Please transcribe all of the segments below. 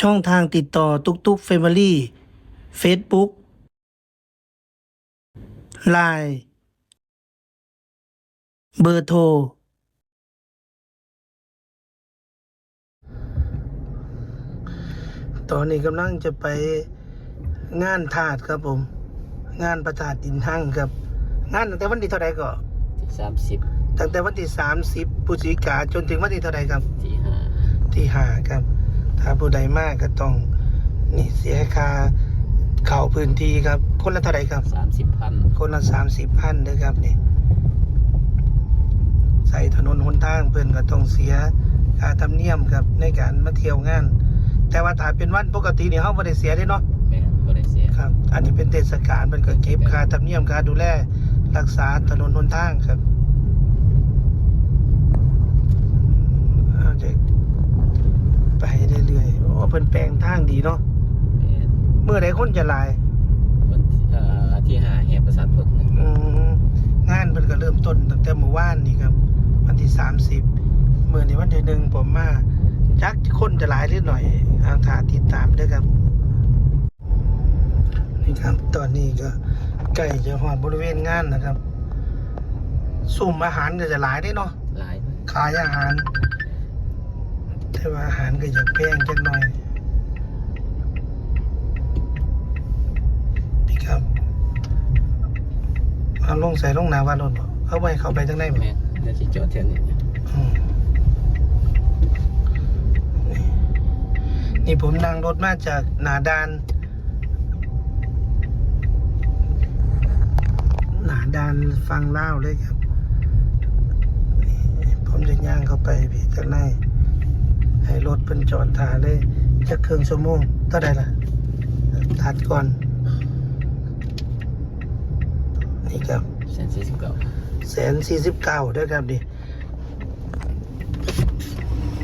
ช่องทางติดต่อตุกตุกเฟมิลี่เฟซบุ๊กไลน์เบอร์โทรตอนนี้กำลังจะไปงานถาดครับผม งานประทาดดินหั่งครับ งานตั้งแต่วันที่เท่าไหร่ก็30ตั้งแต่วันที่30พฤศจิกายนจนถึงวันที่เท่าไหร่ครับที่ที่5ครับ ถ้าผู้ใดมากก็ต้องนี่เสียค่าเข้าพื้นที่ครับ คนละเท่าไหร่ครับ 30,000คนละ30,000เด้อครับนี่ใส่ถนนหนทางเพิ่นก็ต้องเสียค่าธรรมเนียมครับในการมาเที่ยวงาน แต่ว่าถ้าเป็นวันปกตินี่เฮาบ่ได้เสียเด้เนาะแม่นบ่ได้เสียครับ อันนี้เป็นเทศกาลเพิ่นก็เก็บค่าธรรมเนียมค่าดูแลรักษาถนนหนทางครับเอาจะไปเรื่อยๆโอ้เพิ่นแปลงทางดีเนาะแม่นเมื่อใดคนจะหลายวันที่5แห่ประสาทผลงานเพิ่นก็เริ่มต้นตั้งแต่เมื่อวานนี่ครับ วันที่30มื้อนี้วันที่1ผมมาจักคนจะหลายหรือหน่อยเอาถ้าติดตามเด้อครับนี่ครับตอนนี้ก็ใกล้จะฮอดบริเวณงานนะครับสุ่มอาหารก็จะหลายได้เนาะหลายขายอาหารแต่ว่าอาหารก็อยากแพงจังหน่อยนี่ครับเอาลงใส่ลงหน้าว่ารถบ่เอาไว้เข้าไปจังได๋บ่แม่นเดี๋ยวสิจอดแถวนี้นี่ผมนั่งรถมาจากหนาดานฟังเล่าเลยครับนี่ผมจะย่างเข้าไปพี่จากในให้รถเป็นจอดถ่าเลยจะครึ่งชั่วโมงเท่าไหร่ล่ะทัดก่อนนี่ครับ149ด้วยครับดิ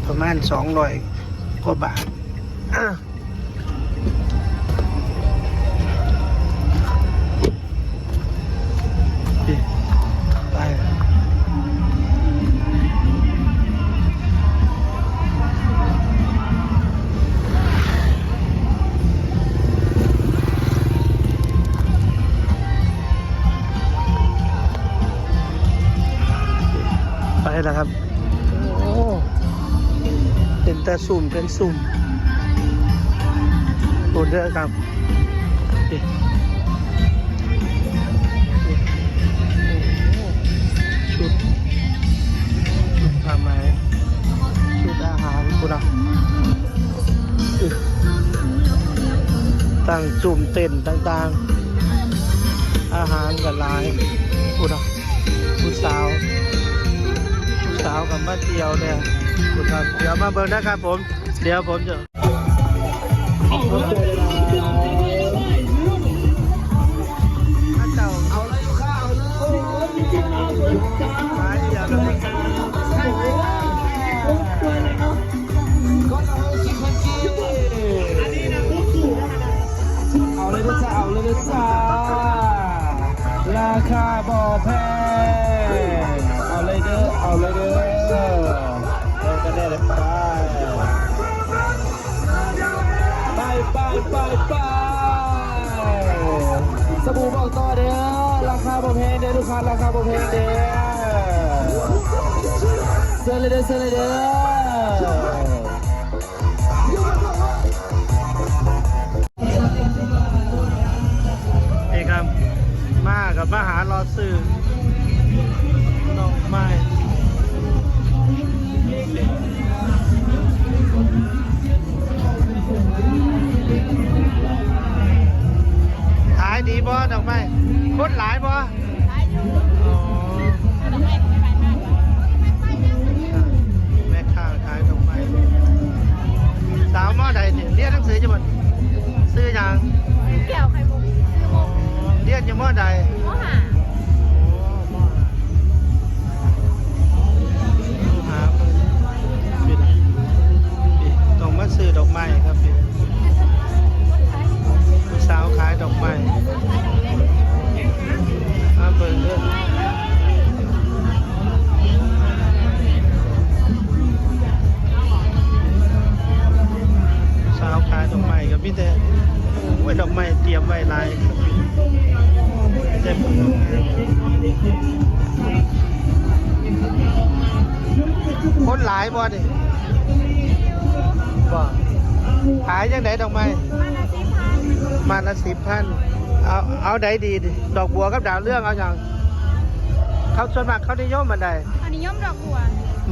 ประมาณ200 กว่าบาทไปแล้วครับโอ้เป็นตาสุ่มเป็นสุ่มโหดเยอะครับชุดผ้าไหมชุดอาหารกูนะตั้งจุ่มเต้นต่างๆอาหารกับลายกูนะผู้สาวกับมาเที่ยวเนี่ยคุณครับเดี๋ยวมาเบิ่งนะครับผมเดี๋ยวผมจะเอาเลยลูกค้าเอาเลยมาเดี๋ยวเลยเอาเลยนะจ๊ะเอาเลยนะจ๊ะราคาบ่แพงเอาเลยเด้อเอาเลยเด้อเราก็ได้เลยไปสบู่บอกต่อเด้อราคาบ่แพงเด้อลูกค้าราคาบ่แพงเด้อเสื้อเลยเด้อนี่ครับมากับมาหารอซื้อดอกไม้ขายดีบ่ดอกไม้คนหลายบ่แม่ค้าขายดอกไม้สาวมอใดเนี่ยเรียนหนังสือจังหวัดซื้อยังแก้วไข่มุกเรียนอยู่มอใดมอหาต้องมาซื้อดอกไม้ครับพี่สาวขายดอกไม้มาเบิ่งเด้อสาวข มีแต่ไว้ดอกไม้เตรียมไว้หลายแต่คนหลายบ่ดิบ่ขายยังไงดอกไม้ มาละ10,000 มาละ10,000เอาใดดีดิดอกบัวกับดาวเรื่องเอาอย่างเขาส่วนมากเขานิยมมันใด อันนี้ย่อมดอกบัว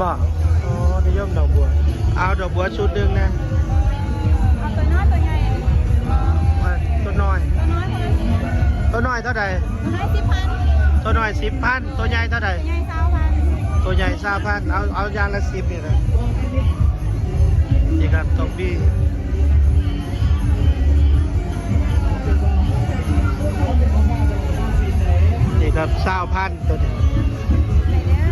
บ่อ๋อนิยมดอกบัวเอาดอกบัวชุดหนึงนะ เอาตัวน้อยตัวใหญ่ ว่าตัวน้อย ตัวน้อยคนละ10,000 ตัวน้อยเท่าใด ตัวน้อย10,000 ตัวน้อย10,000ตัวใหญ่เท่าใด ตัวใหญ่20,000 ตัวใหญ่3,000เอาอย่างละ10นี่นะนี่ครับตอกบี้นี่ครับ20,000ตัวนี้ ไหนเด้อ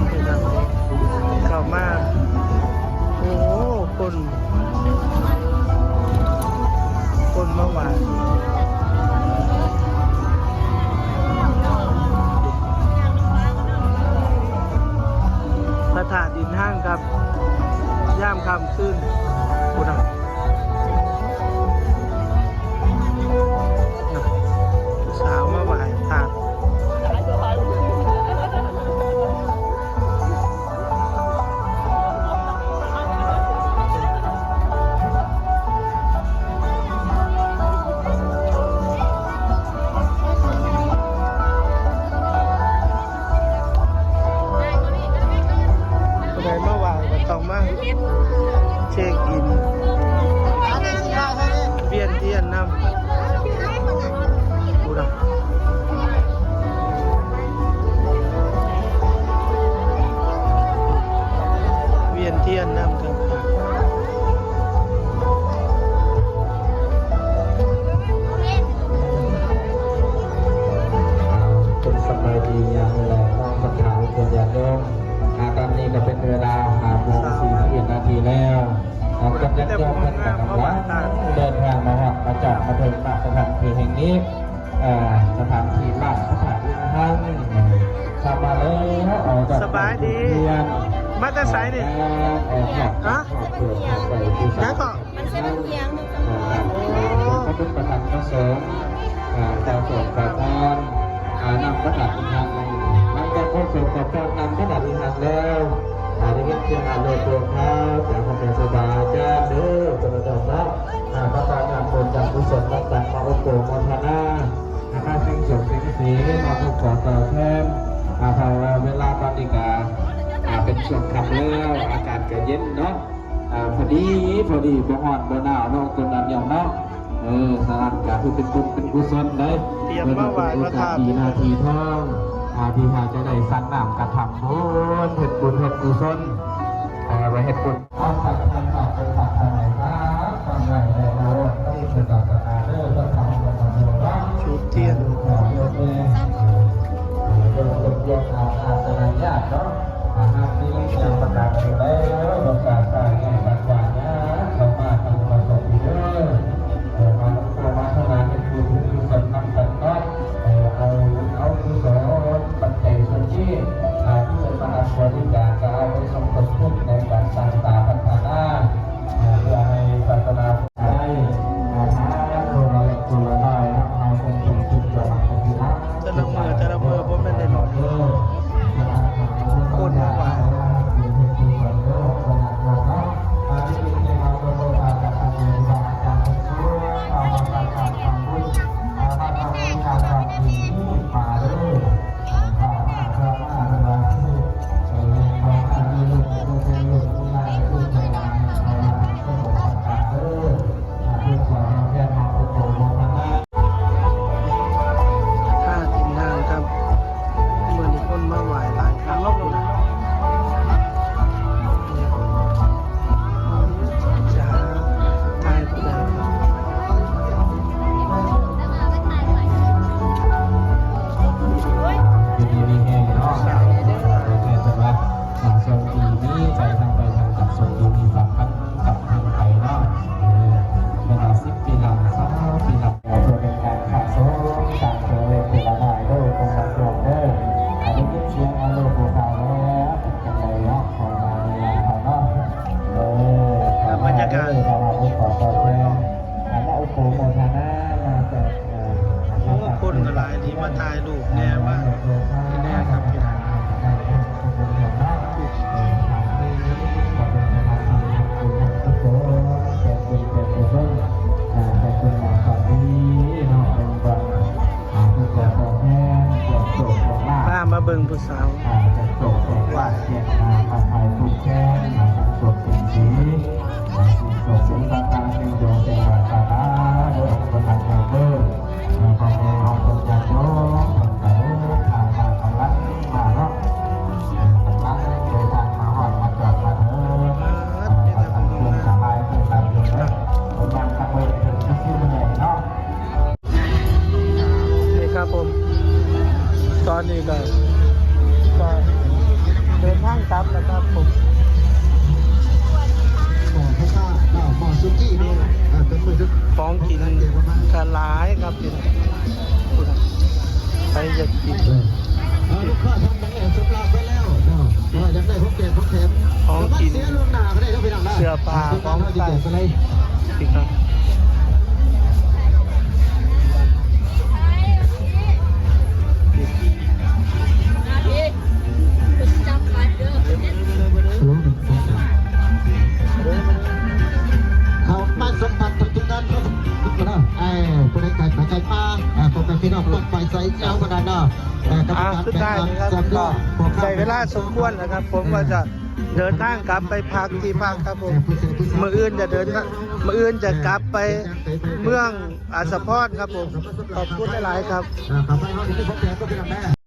นี่ครับเข้ามาโอ้คนเมื่อวานพระธาตุดินห้างครับย่ามคำขึ้นกูนะสาวมาไหวถาดผู้ใดมาไหวก็ต้องมาเช็คอินเวียนเทียนนำกูนะเวียนเทียนนำครับเป็นสบายดีอย่างไรน้องประธานเป็นอย่างน้องตอนนี้ก็เป็นเวลา5:41 นาทีแล้วกำลังจะเดินทางมาฮอดมาจอดมาถึงณสถานที่แห่งนี้สถานที่บ้านสถานที่ท่านทำมาแล้วออกจาก สบายดี มาแต่ไสนี่ฮะยังก็ มันใช่มันเพียงหนึ่ง พระพุทธประธานพระสงฆ์ขอส่งขอพรนำพระดาษอีกทางมันก็พบส่งขอพรนำพระดาษอีกทางแล้วได้ยินเสียงอ่านโลดตัวเขาจากความเป็นสบายจ้าเด้อจนเราเนาะพระตาญาณคนจากกุศลต่างๆมาอบรมมรณาข้าสิ่งสุขสิ่งสีมาทุกขอต่อแทนพอเวลาปฏิกาเป็นช่วงค่ำแล้วอากาศก็เย็นเนาะพอดีบ่ฮ้อนบ่หนาวเนาะตัวนั้นอย่างเนาะสถานการณ์คือเป็นบุญเป็นกุศลได้ เตรียมมาไหว้พระธาตุ ดีนาทีท่องที่หาจะได้สร้างน้ำกระทำบุญเฮ็ดบุญเฮ็ดกุศลไว้เฮ็ดบุญเอาสักทานต่อเป็นสักทานไหนครับทำไงได้โน้ตต้องเป็นศาสนาเด้อต้องทำเป็นธรรมะบ้าง ชุดเทียน โยมโยมอาสนะญาติเนาะหากนี้ยังประกาศอยู่แล้วประกาศได้ไงบัดว่านะเข้ามาทำประสบเด้อมาตัวมาเท่านั้นเป็นผู้ที่กุศลนำกันเนาะเอากุศลปัจจัยส่วนที่ที่มาบริจาคเอาไปสมทบทุนในการสร้างสาพัฒนาเพื่อให้ศาสนาได้ตัวเราตัวเราได้เอาเป็นจุดจุดประมาณนี้นะ แต่ละมือผมไม่ได้หลอดคนมาไหว ว่าเสียงมาถ่ายทุกแก้มาสดสิ่งสีมาสดสิ่งต่างๆเสียงโยเสียงว่าตาตาเรื่องประธานเพื่อพ่อแม่ของคนจะโยแต่เรื่องทางมาของรัฐมาเนาะรัฐโดยทางมาหอดมาจอดมาเถอะทำเพื่อสบายเพื่อการเงินนะผมยังตั้งไว้ถึงที่ชื่อมันใหญ่เนาะ นี่ครับผมตอนนี้ก็เดินทางกลับแล้วครับผม ของกินกระหลายครับพี่น้องไปอยากกิน ลูกค้าทำยังไงสำราญไปแล้วอยากได้พวกแกพวกแถม ของกิน เสียลูกหน้าก็ได้ก็ไปทำได้ เสื้อผ้าของใส่พี่ครับเขามาสัมผัสทุกท่านครับทุกคนนะคนไก่มาไก่ปลาคนเป็นพี่น้องคนไปใส่เจ้าขนาดน่ะ ขึ้นได้นะครับก็ใช้เวลาสมควรนะครับ ผมก็จะเดินทางกลับไปพักที่พักครับผมมื้ออื่นจะกลับไปเมืองอาสาพรครับผมขอบคุณหลายๆครับ ขอบคุณครับที่พบแกก็เป็นแม่